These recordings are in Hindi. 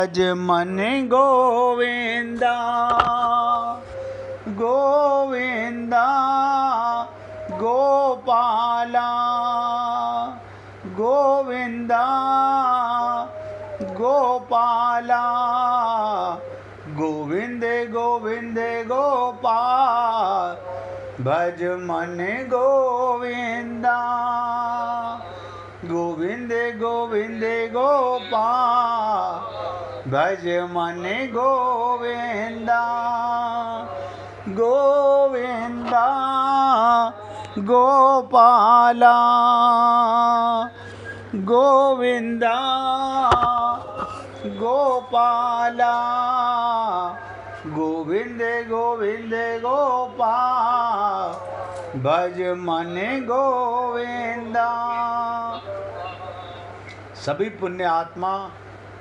भज मन गोविंदा गोविंदा गोपाला गोविंदा गोपाला गोविंद गोविंद गोपाल भज मन गोविंदा गोविंद गोविंद गोपाल भज मन गोविंदा गोविंदा गोपाला गोविंदा गोपाला गोविंद गोविंद गोपाल भज मन गोविंदा। सभी पुण्य आत्मा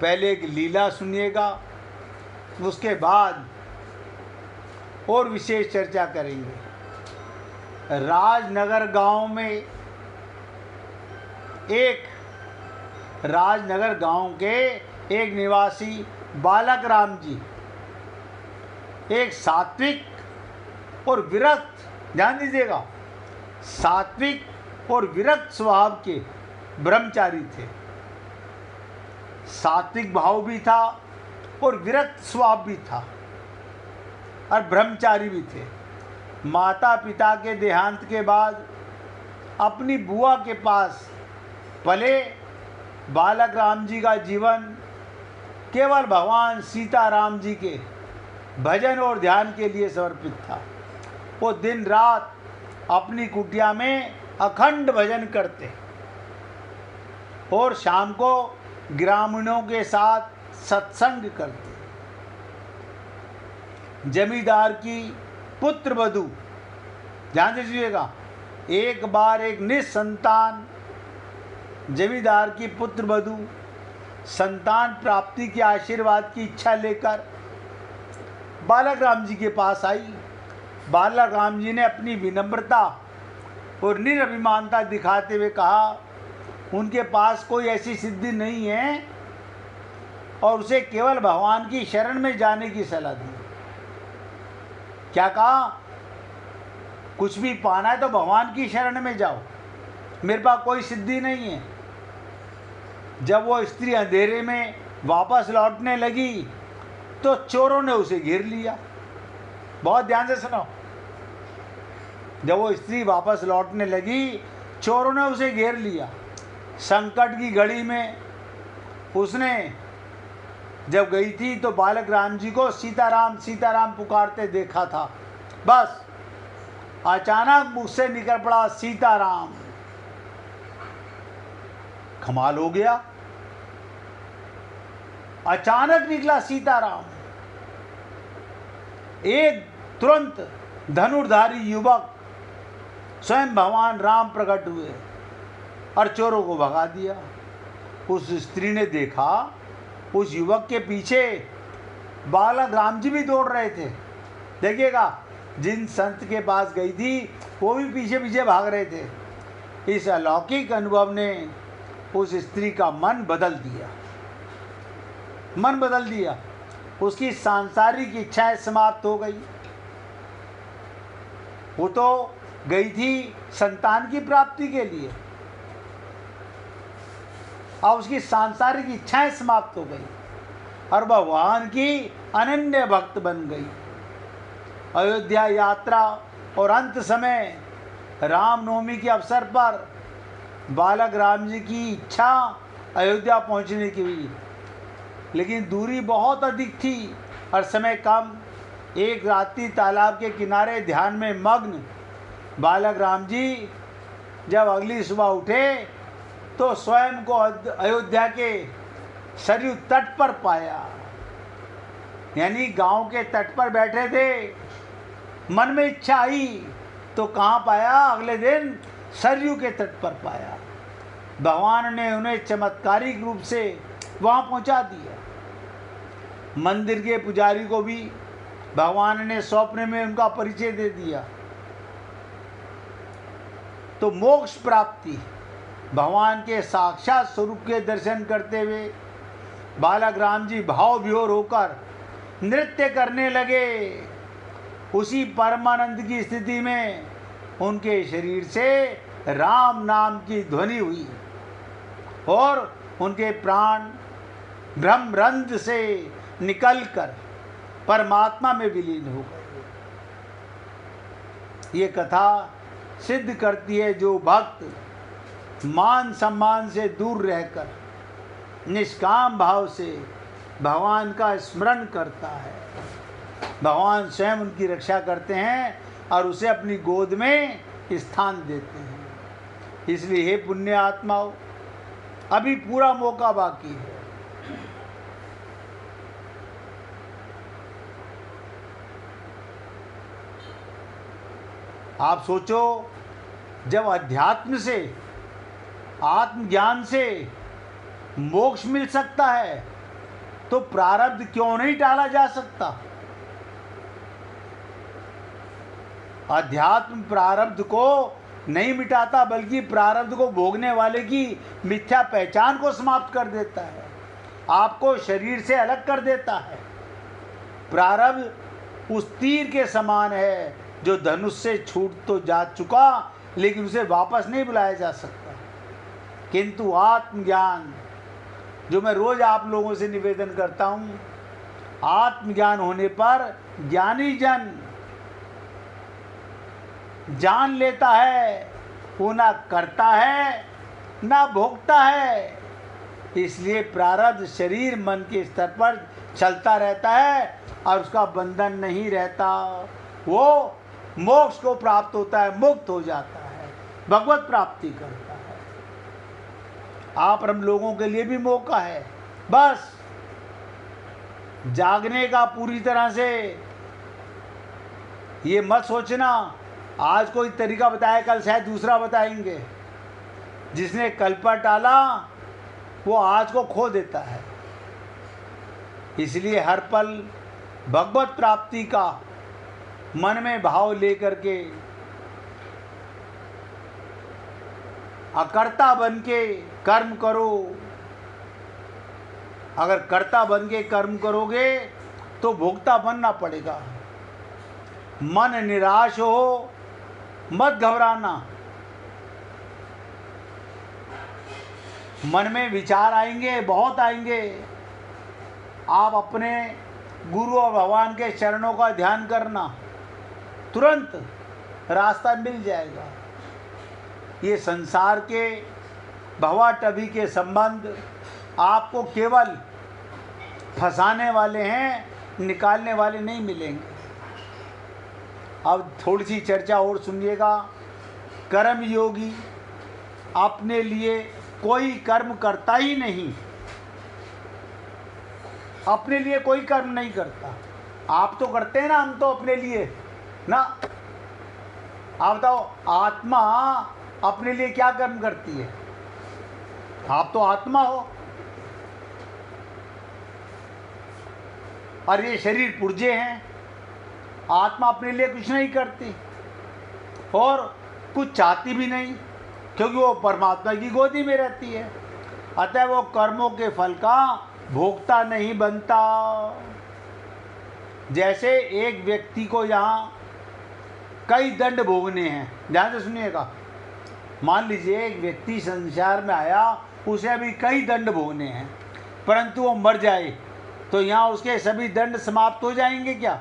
पहले एक लीला सुनिएगा, उसके बाद और विशेष चर्चा करेंगे। राजनगर गांव में राजनगर गांव के एक निवासी बालक राम जी एक सात्विक और विरक्त, ध्यान दीजिएगा, सात्विक और विरक्त स्वभाव के ब्रह्मचारी थे। सात्विक भाव भी था और विरक्त स्वभाव भी था और ब्रह्मचारी भी थे। माता पिता के देहांत के बाद अपनी बुआ के पास पले बालक राम जी का जीवन केवल भगवान सीताराम जी के भजन और ध्यान के लिए समर्पित था। वो दिन रात अपनी कुटिया में अखंड भजन करते और शाम को ग्रामीणों के साथ सत्संग करते। जमींदार की पुत्र वधू, ध्यान दीजिएगा, एक बार एक निसंतान जमींदार की पुत्र वधू संतान प्राप्ति के आशीर्वाद की इच्छा लेकर बालक राम जी के पास आई। बालक राम जी ने अपनी विनम्रता और निरभिमानता दिखाते हुए कहा उनके पास कोई ऐसी सिद्धि नहीं है और उसे केवल भगवान की शरण में जाने की सलाह दी। क्या कहा? कुछ भी पाना है तो भगवान की शरण में जाओ, मेरे पास कोई सिद्धि नहीं है। जब वो स्त्री अंधेरे में वापस लौटने लगी तो चोरों ने उसे घेर लिया। बहुत ध्यान से सुनो। जब वो स्त्री वापस लौटने लगी, चोरों ने उसे घेर लिया। संकट की घड़ी में उसने जब गई थी तो बालक राम जी को सीताराम सीताराम पुकारते देखा था। बस अचानक मुझसे निकल पड़ा सीताराम। कमाल हो गया, अचानक निकला सीताराम। एक तुरंत धनुर्धारी युवक स्वयं भगवान राम प्रकट हुए और चोरों को भगा दिया। उस स्त्री ने देखा उस युवक के पीछे बालक राम जी भी दौड़ रहे थे। देखिएगा, जिन संत के पास गई थी वो भी पीछे पीछे भाग रहे थे। इस अलौकिक अनुभव ने उस स्त्री का मन बदल दिया। उसकी सांसारिक इच्छाएं समाप्त हो गई। वो तो गई थी संतान की प्राप्ति के लिए, अब उसकी सांसारिक इच्छाएं समाप्त हो गई और भगवान की अनन्य भक्त बन गई। अयोध्या यात्रा और अंत समय रामनवमी के अवसर पर बालक राम जी की इच्छा अयोध्या पहुंचने की हुई, लेकिन दूरी बहुत अधिक थी और समय कम। एक रात्रि तालाब के किनारे ध्यान में मग्न बालक राम जी जब अगली सुबह उठे तो स्वयं को अयोध्या के सरयू तट पर पाया। यानी गांव के तट पर बैठे थे, मन में इच्छा आई तो कहाँ पाया? अगले दिन सरयू के तट पर पाया। भगवान ने उन्हें चमत्कारिक रूप से वहाँ पहुँचा दिया। मंदिर के पुजारी को भी भगवान ने स्वप्न में उनका परिचय दे दिया। तो मोक्ष प्राप्ति भगवान के साक्षात स्वरूप के दर्शन करते हुए बालक राम जी भाव विभोर होकर नृत्य करने लगे। उसी परमानंद की स्थिति में उनके शरीर से राम नाम की ध्वनि हुई और उनके प्राण ब्रह्मरंध्र से निकलकर परमात्मा में विलीन हो गए। ये कथा सिद्ध करती है, जो भक्त मान सम्मान से दूर रहकर निष्काम भाव से भगवान का स्मरण करता है, भगवान स्वयं उनकी रक्षा करते हैं और उसे अपनी गोद में स्थान देते हैं। इसलिए हे पुण्य आत्माओं, अभी पूरा मौका बाकी है। आप सोचो, जब अध्यात्म से, आत्मज्ञान से मोक्ष मिल सकता है तो प्रारब्ध क्यों नहीं टाला जा सकता? अध्यात्म प्रारब्ध को नहीं मिटाता, बल्कि प्रारब्ध को भोगने वाले की मिथ्या पहचान को समाप्त कर देता है, आपको शरीर से अलग कर देता है। प्रारब्ध उस तीर के समान है जो धनुष से छूट तो जा चुका, लेकिन उसे वापस नहीं बुलाया जा सकता। किंतु आत्मज्ञान, जो मैं रोज आप लोगों से निवेदन करता हूँ, आत्मज्ञान होने पर ज्ञानी जन जान लेता है, वो ना करता है ना भोगता है। इसलिए प्रारब्ध शरीर मन के स्तर पर चलता रहता है और उसका बंधन नहीं रहता, वो मोक्ष को प्राप्त होता है, मुक्त हो जाता है, भगवत प्राप्ति करता है। आप हम लोगों के लिए भी मौका है, बस जागने का पूरी तरह से। ये मत सोचना आज कोई तरीका बताया, कल शायद दूसरा बताएंगे। जिसने कल पर टाला वो आज को खो देता है। इसलिए हर पल भगवत प्राप्ति का मन में भाव लेकर के अकर्ता बन के कर्म करो। अगर कर्ता बन के कर्म करोगे तो भोक्ता बनना पड़ेगा। मन निराश हो मत घबराना, मन में विचार आएंगे, बहुत आएंगे। आप अपने गुरु और भगवान के चरणों का ध्यान करना, तुरंत रास्ता मिल जाएगा। ये संसार के भवाटभी के संबंध आपको केवल फंसाने वाले हैं, निकालने वाले नहीं मिलेंगे। अब थोड़ी सी चर्चा और सुनिएगा। कर्म योगी अपने लिए कोई कर्म करता ही नहीं, अपने लिए कोई कर्म नहीं करता। आप तो करते हैं ना, हम तो अपने लिए ना। आप बताओ, आत्मा अपने लिए क्या कर्म करती है? आप तो आत्मा हो और ये शरीर पुर्जे हैं। आत्मा अपने लिए कुछ नहीं करती और कुछ चाहती भी नहीं, क्योंकि वो परमात्मा की गोदी में रहती है। अतः वो कर्मों के फल का भोक्ता नहीं बनता। जैसे एक व्यक्ति को यहाँ कई दंड भोगने हैं, ध्यान से सुनिएगा। मान लीजिए एक व्यक्ति संसार में आया, उसे अभी कई दंड भोगने हैं, परंतु वो मर जाए तो यहाँ उसके सभी दंड समाप्त हो जाएंगे क्या?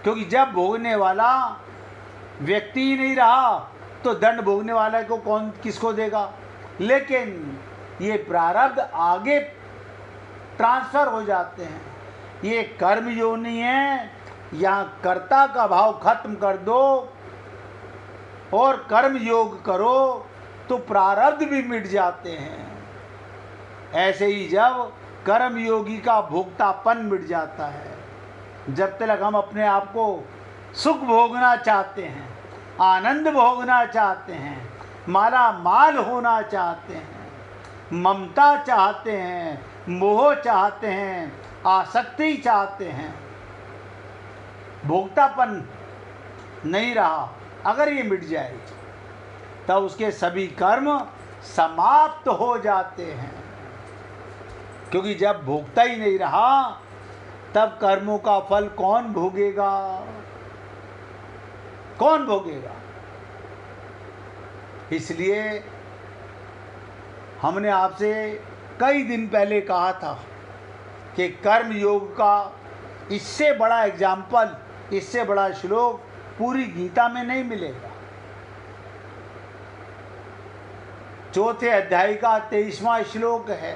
क्योंकि जब भोगने वाला व्यक्ति ही नहीं रहा तो दंड भोगने वाला को कौन किसको देगा? लेकिन ये प्रारब्ध आगे ट्रांसफर हो जाते हैं। ये कर्म योनि है, यहाँ कर्ता का भाव खत्म कर दो और कर्म योग करो तो प्रारब्ध भी मिट जाते हैं। ऐसे ही जब कर्म योगी का भोक्तापन मिट जाता है, जब तक हम अपने आप को सुख भोगना चाहते हैं, आनंद भोगना चाहते हैं, माला माल होना चाहते हैं, ममता चाहते हैं, मोह चाहते हैं, आसक्ति चाहते हैं, भोक्तापन नहीं रहा, अगर ये मिट जाए तब उसके सभी कर्म समाप्त हो जाते हैं। क्योंकि जब भोगता ही नहीं रहा तब कर्मों का फल कौन भोगेगा? कौन भोगेगा? इसलिए हमने आपसे कई दिन पहले कहा था कि कर्म योग का इससे बड़ा एग्जाम्पल, इससे बड़ा श्लोक पूरी गीता में नहीं मिलेगा। चौथे अध्याय का 23वां श्लोक है।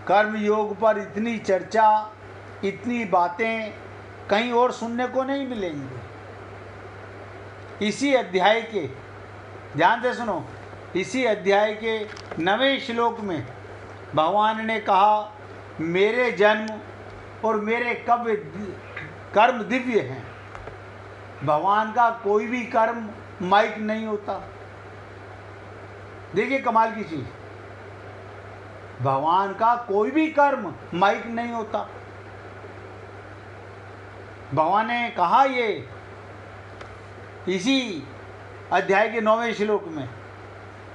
कर्म योग पर इतनी चर्चा, इतनी बातें कहीं और सुनने को नहीं मिलेंगी। इसी अध्याय के, ध्यान से सुनो, इसी अध्याय के 9वें श्लोक में भगवान ने कहा, मेरे जन्म और मेरे कर्म दिव्य हैं। भगवान का कोई भी कर्म माइक नहीं होता। देखिए कमाल की चीज, भगवान का कोई भी कर्म माइक नहीं होता। भगवान ने कहा ये इसी अध्याय के 9वें श्लोक में,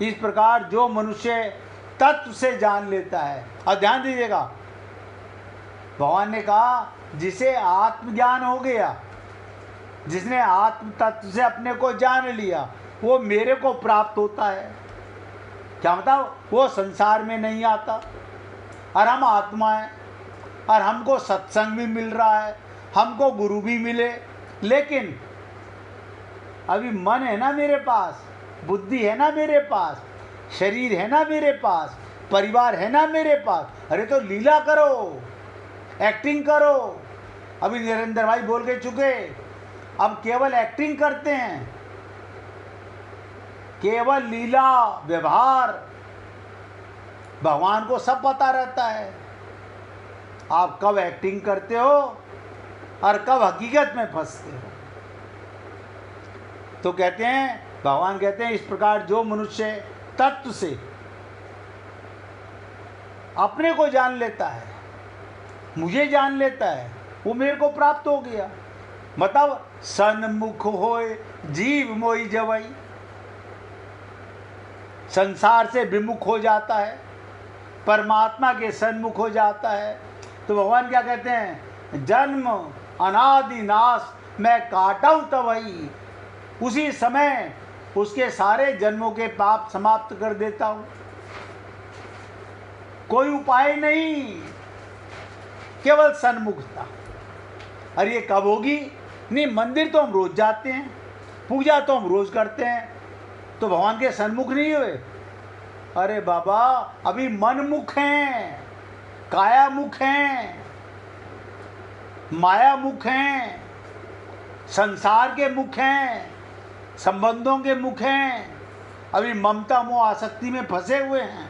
इस प्रकार जो मनुष्य तत्व से जान लेता है। और ध्यान दीजिएगा, भगवान ने कहा जिसे आत्मज्ञान हो गया, जिसने आत्म तत्व से अपने को जान लिया, वो मेरे को प्राप्त होता है। क्या मतलब? वो संसार में नहीं आता। और हम आत्मा है और हमको सत्संग भी मिल रहा है, हमको गुरु भी मिले, लेकिन अभी मन है ना मेरे पास, बुद्धि है ना मेरे पास, शरीर है ना मेरे पास, परिवार है ना मेरे पास। अरे तो लीला करो, एक्टिंग करो। अभी नरेंद्र भाई बोल के चुके, अब केवल एक्टिंग करते हैं, केवल लीला व्यवहार। भगवान को सब पता रहता है आप कब एक्टिंग करते हो और कब हकीकत में फंसते हो। तो कहते हैं, भगवान कहते हैं, इस प्रकार जो मनुष्य तत्व से अपने को जान लेता है, मुझे जान लेता है, वो मेरे को प्राप्त हो गया। मतलब सन्मुख होए जीव मोई जवई, संसार से विमुख हो जाता है, परमात्मा के सन्मुख हो जाता है। तो भगवान क्या कहते हैं, जन्म अनादि नाश मैं काटूं तवही, उसी समय उसके सारे जन्मों के पाप समाप्त कर देता हूं। कोई उपाय नहीं, केवल सन्मुखता। और ये कब होगी? नहीं, मंदिर तो हम रोज जाते हैं, पूजा तो हम रोज करते हैं, तो भगवान के सन्मुख नहीं हुए। अरे बाबा, अभी मनमुख हैं, कायामुख हैं, माया मुख हैं, संसार के मुख हैं, संबंधों के मुख हैं, अभी ममता मोह आसक्ति में फंसे हुए हैं।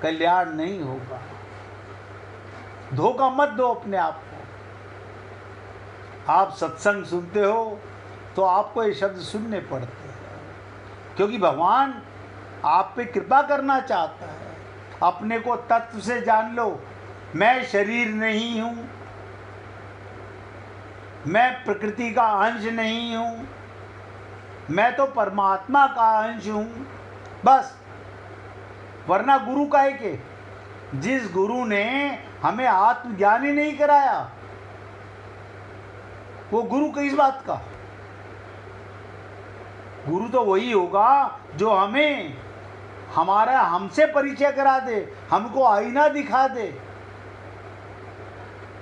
कल्याण नहीं होगा। धोखा मत दो अपने आप को। आप सत्संग सुनते हो तो आपको ये शब्द सुनने पड़ते हैं, क्योंकि भगवान आप पे कृपा करना चाहता है। अपने को तत्व से जान लो। मैं शरीर नहीं हूँ, मैं प्रकृति का अंश नहीं हूँ, मैं तो परमात्मा का अंश हूँ, बस। वरना गुरु का है कि जिस गुरु ने हमें आत्मज्ञान ही नहीं कराया, वो गुरु किस बात का? गुरु तो वही होगा जो हमें हमारा हमसे परिचय करा दे, हमको आईना दिखा दे।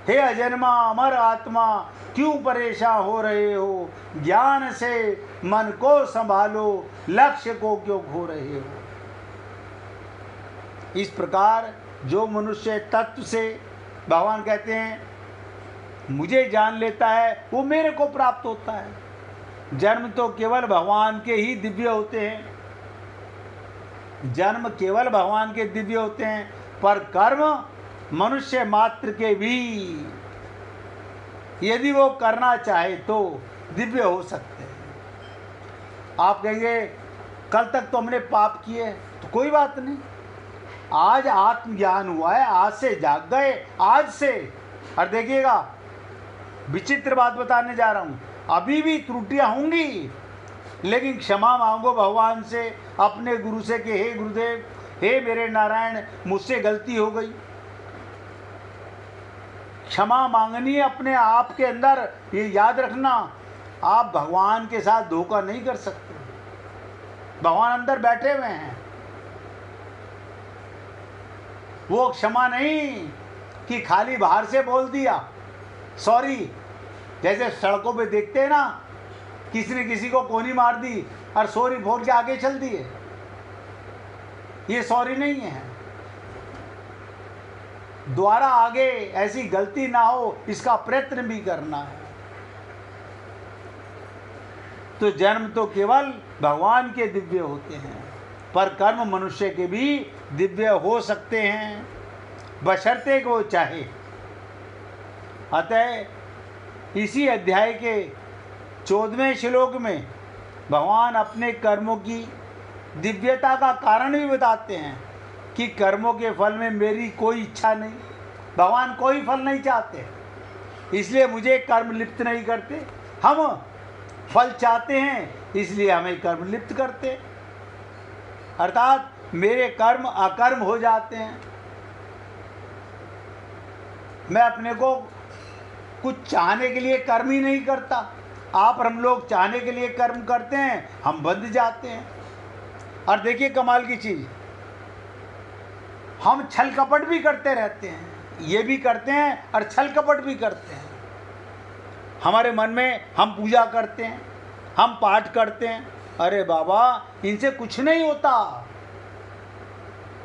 हे अजन्मा अमर आत्मा, क्यों परेशान हो रहे हो? ज्ञान से मन को संभालो, लक्ष्य को क्यों खो रहे हो? इस प्रकार जो मनुष्य तत्व से, भगवान कहते हैं, मुझे जान लेता है, वो मेरे को प्राप्त होता है। जन्म तो केवल भगवान के ही दिव्य होते हैं, जन्म केवल भगवान के दिव्य होते हैं, पर कर्म मनुष्य मात्र के भी, यदि वो करना चाहे तो दिव्य हो सकते हैं। आप कहेंगे कल तक तो हमने पाप किए, तो कोई बात नहीं, आज आत्मज्ञान हुआ है, आज से जाग गए, आज से। और देखिएगा, विचित्र बात बताने जा रहा हूँ, अभी भी त्रुटियां होंगी, लेकिन क्षमा मांगो भगवान से, अपने गुरु से कि हे गुरुदेव, हे मेरे नारायण, मुझसे गलती हो गई। क्षमा मांगनी है अपने आप के अंदर। ये याद रखना, आप भगवान के साथ धोखा नहीं कर सकते। भगवान अंदर बैठे हुए हैं। वो क्षमा नहीं कि खाली बाहर से बोल दिया सॉरी, जैसे सड़कों पे देखते हैं ना, किसी ने किसी को कोनी मार दी और सॉरी बोल के आगे चल दिए। ये सॉरी नहीं है। दोबारा आगे ऐसी गलती ना हो, इसका प्रयत्न भी करना है। तो जन्म तो केवल भगवान के दिव्य होते हैं, पर कर्म मनुष्य के भी दिव्य हो सकते हैं, बशर्ते को चाहे। अतः इसी अध्याय के 14वें श्लोक में भगवान अपने कर्मों की दिव्यता का कारण भी बताते हैं कि कर्मों के फल में मेरी कोई इच्छा नहीं। भगवान कोई फल नहीं चाहते, इसलिए मुझे कर्म लिप्त नहीं करते। हम फल चाहते हैं, इसलिए हमें कर्म लिप्त करते, अर्थात मेरे कर्म अकर्म हो जाते हैं। मैं अपने को कुछ चाहने के लिए कर्म ही नहीं करता। आप और हम लोग चाहने के लिए कर्म करते हैं, हम बंध जाते हैं। और देखिए कमाल की चीज़, हम छल कपट भी करते रहते हैं। ये भी करते हैं और छल कपट भी करते हैं। हमारे मन में हम पूजा करते हैं, हम पाठ करते हैं, अरे बाबा इनसे कुछ नहीं होता,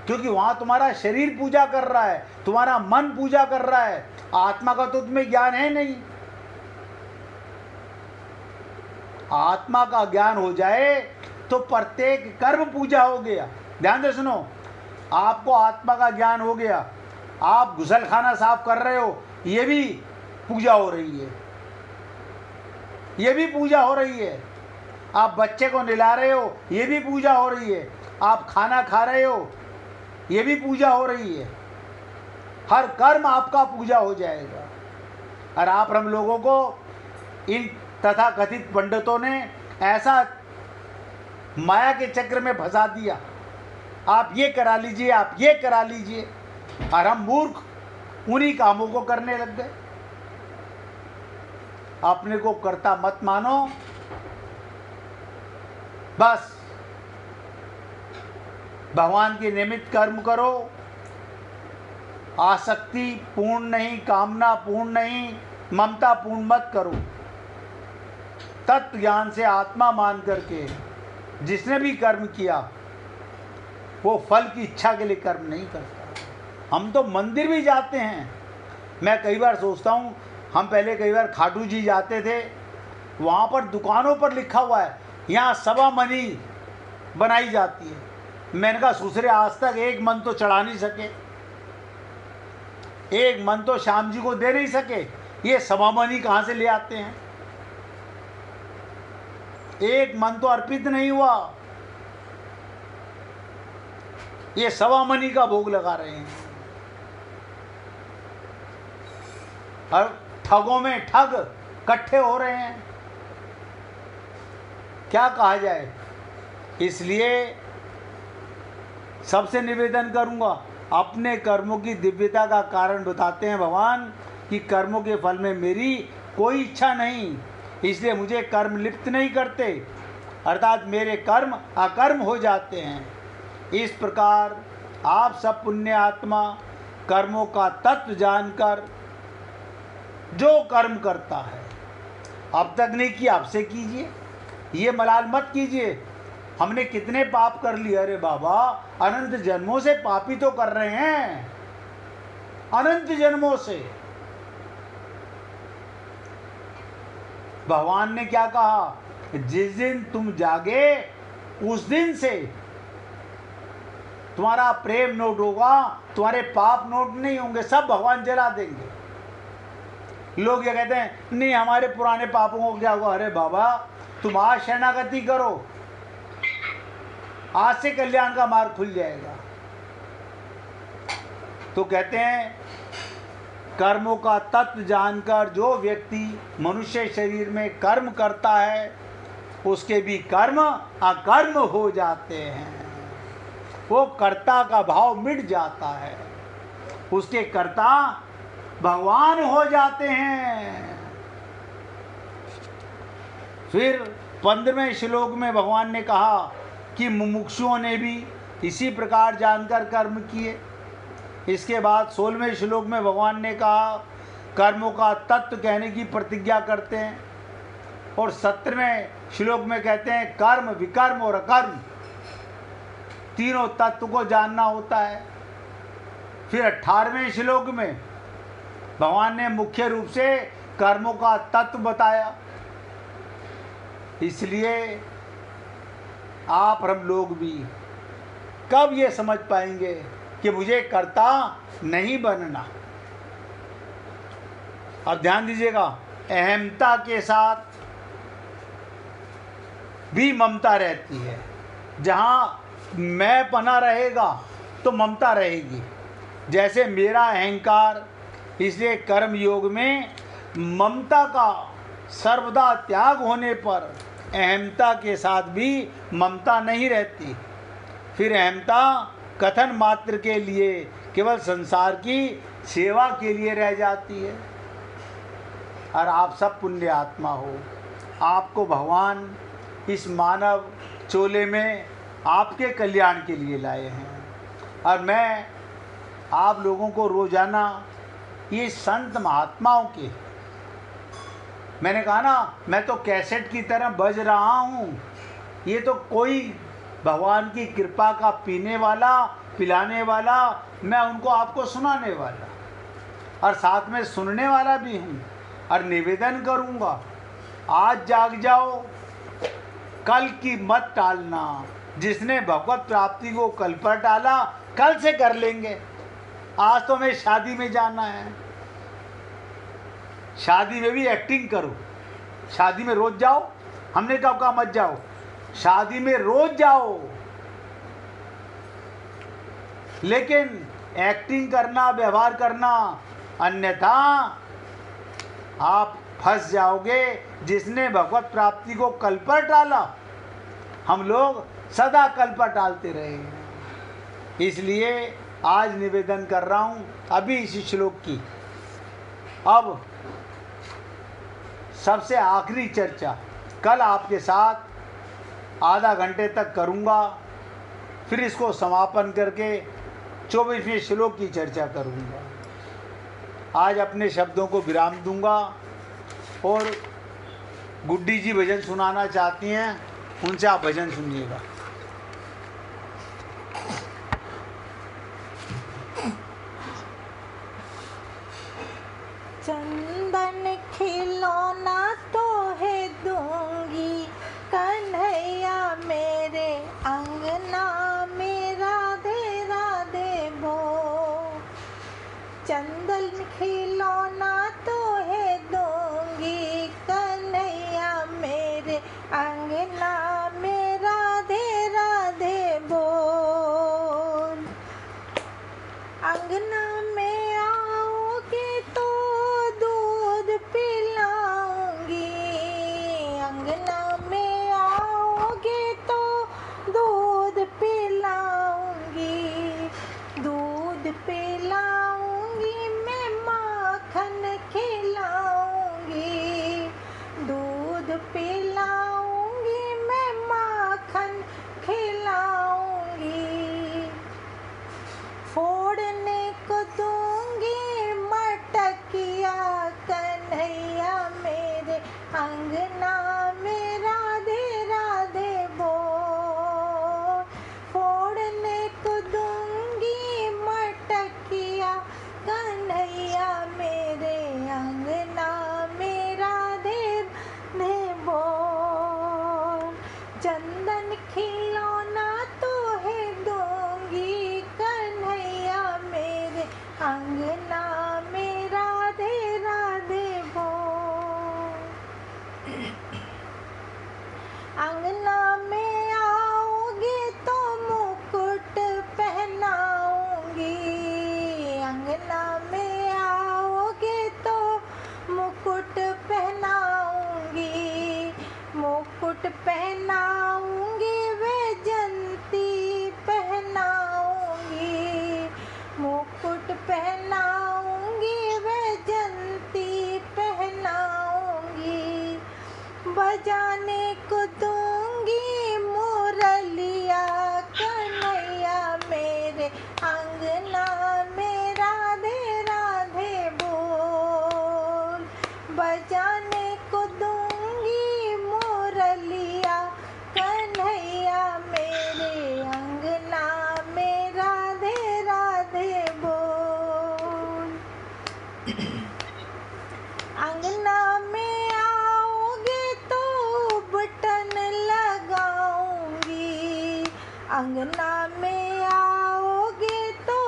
क्योंकि वहाँ तुम्हारा शरीर पूजा कर रहा है, तुम्हारा मन पूजा कर रहा है, आत्मा का तो तुम्हें ज्ञान है नहीं। आत्मा का ज्ञान हो जाए तो प्रत्येक कर्म पूजा हो गया। ध्यान से सुनो, आपको आत्मा का ज्ञान हो गया, आप गुसल खाना साफ कर रहे हो, ये भी पूजा हो रही है, ये भी पूजा हो रही है। आप बच्चे को नहला रहे हो, ये भी पूजा हो रही है। आप खाना खा रहे हो, ये भी पूजा हो रही है। हर कर्म आपका पूजा हो जाएगा। और आप हम लोगों को इन तथाकथित पंडितों ने ऐसा माया के चक्र में फंसा दिया, आप ये करा लीजिए, आप ये करा लीजिए, और हम मूर्ख उन्हीं कामों को करने लग गए। अपने को कर्ता मत मानो, बस भगवान के निमित्त कर्म करो। आसक्ति पूर्ण नहीं, कामना पूर्ण नहीं, ममता पूर्ण मत करो। तत्व ज्ञान से आत्मा मान करके जिसने भी कर्म किया वो फल की इच्छा के लिए कर्म नहीं करता। हम तो मंदिर भी जाते हैं। मैं कई बार सोचता हूँ, हम पहले कई बार खाटू जी जाते थे, वहाँ पर दुकानों पर लिखा हुआ है यहाँ सवा मनी बनाई जाती है। मैंने कहा सुसरे आज तक एक मन तो चढ़ा नहीं सके, एक मन तो श्याम जी को दे नहीं सके, ये सवा मनी कहाँ से ले आते हैं? एक मन तो अर्पित नहीं हुआ, ये सवा मनी का भोग लगा रहे हैं। और ठगों में ठग इकट्ठे हो रहे हैं, क्या कहा जाए। इसलिए सबसे निवेदन करूंगा, अपने कर्मों की दिव्यता का कारण बताते हैं भगवान कि कर्मों के फल में मेरी कोई इच्छा नहीं, इसलिए मुझे कर्म लिप्त नहीं करते, अर्थात मेरे कर्म अकर्म हो जाते हैं। इस प्रकार आप सब पुण्य आत्मा कर्मों का तत्व जानकर जो कर्म करता है, अब तक नहीं किया अब से कीजिए, ये मलाल मत कीजिए हमने कितने पाप कर लिए। अरे बाबा अनंत जन्मों से पापी तो कर रहे हैं, अनंत जन्मों से। भगवान ने क्या कहा, जिस दिन तुम जागे उस दिन से तुम्हारा प्रेम नोट होगा, तुम्हारे पाप नोट नहीं होंगे, सब भगवान जला देंगे। लोग ये कहते हैं नहीं हमारे पुराने पापों को क्या हुआ। अरे बाबा तुम आज शरणागति करो, आज से कल्याण का मार्ग खुल जाएगा। तो कहते हैं कर्मों का तत्व जानकर जो व्यक्ति मनुष्य शरीर में कर्म करता है उसके भी कर्म अकर्म हो जाते हैं। वो कर्ता का भाव मिट जाता है, उसके कर्ता भगवान हो जाते हैं। फिर 15वें श्लोक में भगवान ने कहा कि मुमुक्षुओं ने भी इसी प्रकार जानकर कर्म किए। इसके बाद 16वें श्लोक में भगवान ने कहा कर्मों का तत्व कहने की प्रतिज्ञा करते हैं, और 17वें श्लोक में कहते हैं कर्म, विकर्म और अकर्म तीनों तत्व को जानना होता है। फिर 18वें श्लोक में भगवान ने मुख्य रूप से कर्मों का तत्व बताया। इसलिए आप और हम लोग भी कब ये समझ पाएंगे कि मुझे कर्ता नहीं बनना। अब ध्यान दीजिएगा, अहमता के साथ भी ममता रहती है। जहाँ मैं पना रहेगा तो ममता रहेगी। जैसे मेरा अहंकार, इसलिए कर्म योग में ममता का सर्वदा त्याग होने पर अहमता के साथ भी ममता नहीं रहती। फिर अहमता कथन मात्र के लिए केवल संसार की सेवा के लिए रह जाती है। और आप सब पुण्य आत्मा हो, आपको भगवान इस मानव चोले में आपके कल्याण के लिए लाए हैं। और मैं आप लोगों को रोजाना ये संत महात्माओं के, मैंने कहा ना, मैं तो कैसेट की तरह बज रहा हूँ। ये तो कोई भगवान की कृपा का पीने वाला, पिलाने वाला, मैं उनको आपको सुनाने वाला और साथ में सुनने वाला भी हूँ। और निवेदन करूँगा, आज जाग जाओ, कल की मत टालना। जिसने भगवत प्राप्ति को कल पर टाला, कल से कर लेंगे। आज तो हमें शादी में जाना है, शादी में भी एक्टिंग करो। शादी में रोज जाओ, हमने कब कहा मत जाओ, शादी में रोज जाओ, लेकिन एक्टिंग करना, व्यवहार करना, अन्यथा आप फंस जाओगे। जिसने भगवत प्राप्ति को कल पर टाला, हम लोग सदा कल पर टालते रहे हैं। इसलिए आज निवेदन कर रहा हूँ अभी इसी श्लोक की। अब सबसे आखिरी चर्चा कल आपके साथ आधा घंटे तक करूँगा। फिर इसको समापन करके 24वें श्लोक की चर्चा करूँगा। आज अपने शब्दों को विराम दूंगा और गुड्डी जी भजन सुनाना चाहती हैं, उनसे आप भजन सुनिएगा। चंदन खिलौना तो है दूंगी कन्हैया मेरे अंगना में राधे राधे बो। चंदन खिलौना तो है दूंगी कन्हैया मेरे अंगना में राधे राधे बोल। अंगना में आओगे तो दूध पिलाऊंगी, अंगना में आओगे तो दूध पिलाऊंगी, दूध पिलाऊंगी मैं माखन खिलाऊंगी, दूध पिलाऊंगी मैं माखन खिलाऊंगी। फोड़ने को दूंगी मटकिया कन्हैया मेरे अंगना में राधे राधे बोल। फोड़ने को दूंगी मटकिया कन्हैया मेरे अंगना में राधे राधे बोल। चंदन खिलौना तो है दूंगी कन्हैया मेरे अंगना में राधे राधे बोल। अंगना में आओगे तो मुकुट पहनाऊंगी, अंगना में आओगे तो मुकुट पहनाऊंगी, मुकुट पहनाऊंगी वैजंती पहना बजाने को दूंगी मुरलिया कन्हैया मेरे अंगना में राधे राधे बोल। बजाने को दूंगी मुरलिया कन्हैया मेरे अंगना में राधे राधे बोल। अंगना में आओगे तो बटन लगाऊंगी। अंगना में आओगे तो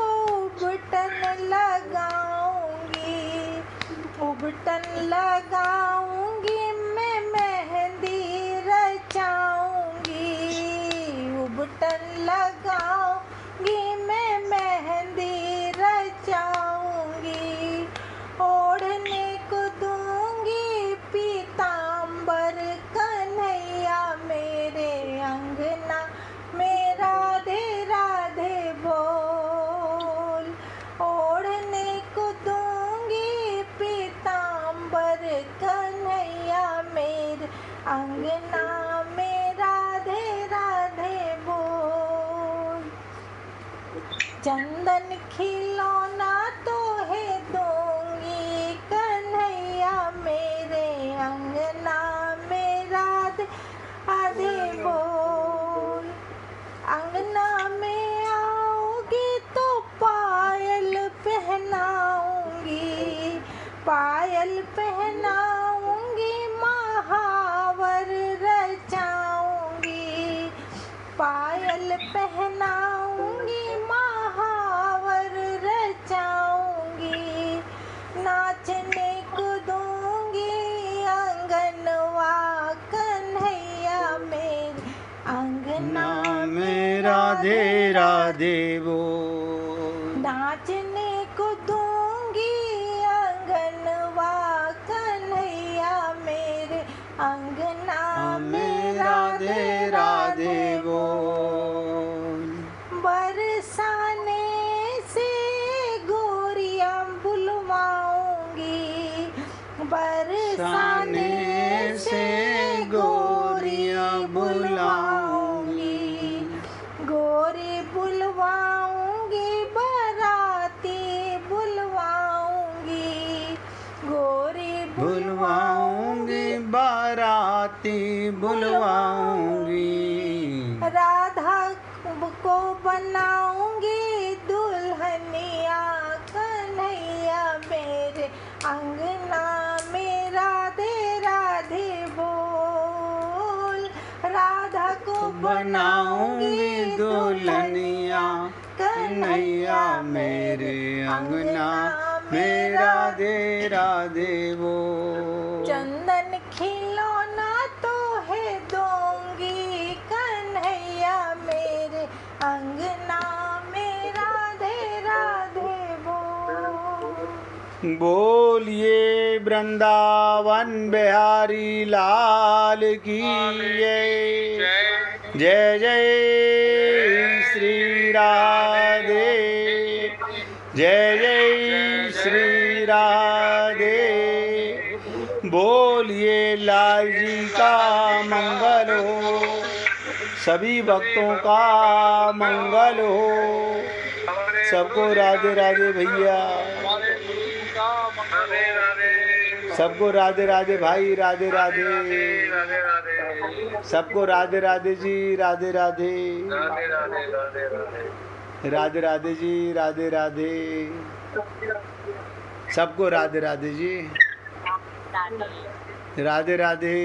बटन लगाऊंगी। बटन लगाऊंगी मैं मेहंदी रचाऊंगी। बटन लगाऊंगी मैं मेहंदी रचाऊंगी। ओढ़ने को दूंगी पीतांबर कन्हैया मेरे अंगना में राधे राधे बोल। ओढ़ने को दूंगी पीतांबर कन्हैया मेरे अंगना में राधे राधे बोल। चंदन खिलौना तो है दूंगी कन्हैया मेरे अंगना में राधे राधे बोल। अंगना में आओगे तो पायल पहनाऊंगी। पायल पहनाऊंगी महावर रचाऊंगी। पायल पहनाऊंगी महावर रचाऊंगी। नाचने को दूंगी अंगनवा कन्हैया मेरे अंगना में राधे राधे बोल। नाचने को दूंगी अंगनवा कन्हैया मेरे अंगना में राधे राधे बोल। बरसाने से गोरियां बुलवाऊंगी। बरसाने से गोरियां बुलवाऊंगी। गोरी बुलवाऊंगी बाराती बुलवाऊंगी। गोरी बुलवाऊंगी बाराती बुलवाऊंगी। राधा को बनाऊंगी दुल्हनिया कन्हैया मेरे अंगना में राधे राधे बोल। राधा को बनाऊंगी दुल्हनिया कन्हैया मेरे अंगना में राधे राधे बोल। चंदन खिलौना तो है दूंगी कन्हैया मेरे अंगना में राधे राधे बोल। बोलिए वृंदावन बिहारी लाल की जय। जय जय श्री राधे। जय जय श्री राधे। बोलिए लाल जी का मंगल हो। सभी भक्तों का मंगल हो। सबको राधे राधे भैया। सबको राधे राधे भाई। राधे राधे। सबको राधे राधे जी। राधे राधे। राधे राधे जी। राधे राधे। सबको राधे राधे जी। राधे राधे।